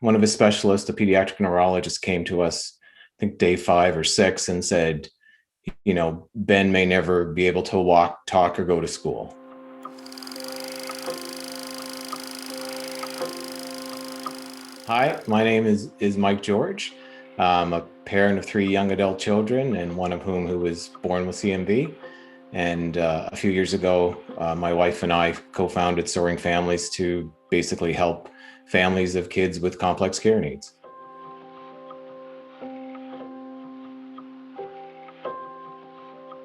One of his specialists, a pediatric neurologist, came to us, I think day 5 or 6, and said, Ben may never be able to walk, talk, or go to school. Hi, my name is Mike George. I'm a parent of 3 young adult children, and one of whom who was born with CMV. And a few years ago, my wife and I co-founded Soaring Families to basically help families of kids with complex care needs.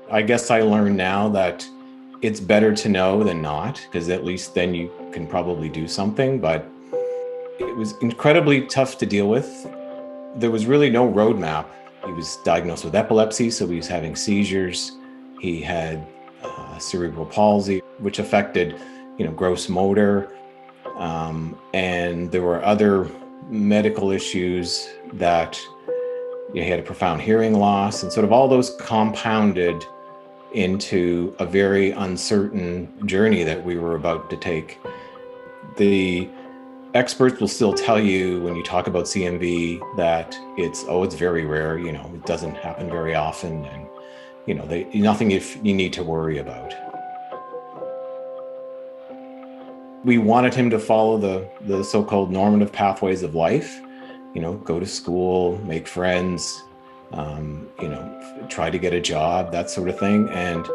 I guess I learned now that it's better to know than not, because at least then you can probably do something, but it was incredibly tough to deal with. There was really no roadmap. He was diagnosed with epilepsy, so he was having seizures. He had cerebral palsy, which affected, gross motor. And there were other medical issues that he had a profound hearing loss, and sort of all those compounded into a very uncertain journey that we were about to take. The experts will still tell you when you talk about CMV that it's very rare, it doesn't happen very often, and nothing if you need to worry about. We wanted him to follow the so-called normative pathways of life, go to school, make friends, try to get a job, that sort of thing. And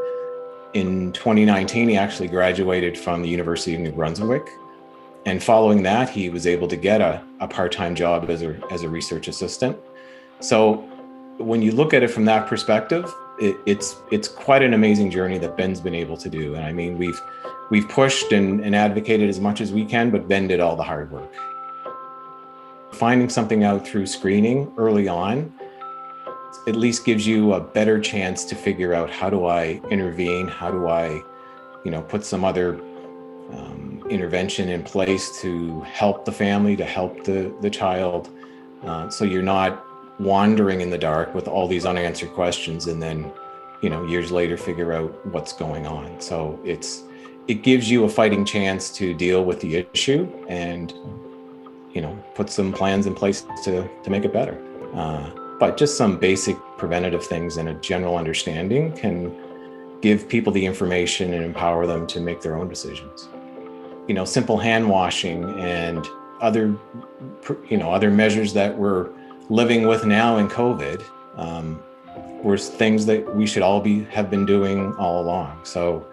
in 2019, he actually graduated from the University of New Brunswick. And following that, he was able to get a part-time job as a research assistant. So when you look at it from that perspective, it's quite an amazing journey that Ben's been able to do. And I mean, we've pushed and advocated as much as we can, but Ben did all the hard work. Finding something out through screening early on at least gives you a better chance to figure out, how do I intervene? How do I, put some other intervention in place to help the family, to help the child, so you're not wandering in the dark with all these unanswered questions and then, years later figure out what's going on. So it gives you a fighting chance to deal with the issue and, put some plans in place to make it better. But just some basic preventative things and a general understanding can give people the information and empower them to make their own decisions. Simple hand washing and other measures that we're living with now in COVID were things that we should all have been doing all along. So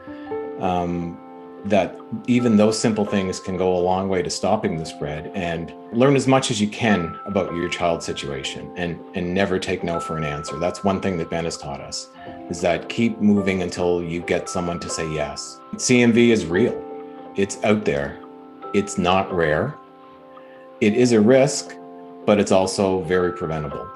that even those simple things can go a long way to stopping the spread. And learn as much as you can about your child's situation and never take no for an answer. That's one thing that Ben has taught us, is that keep moving until you get someone to say yes. CMV is real. It's out there. It's not rare. It is a risk, but it's also very preventable.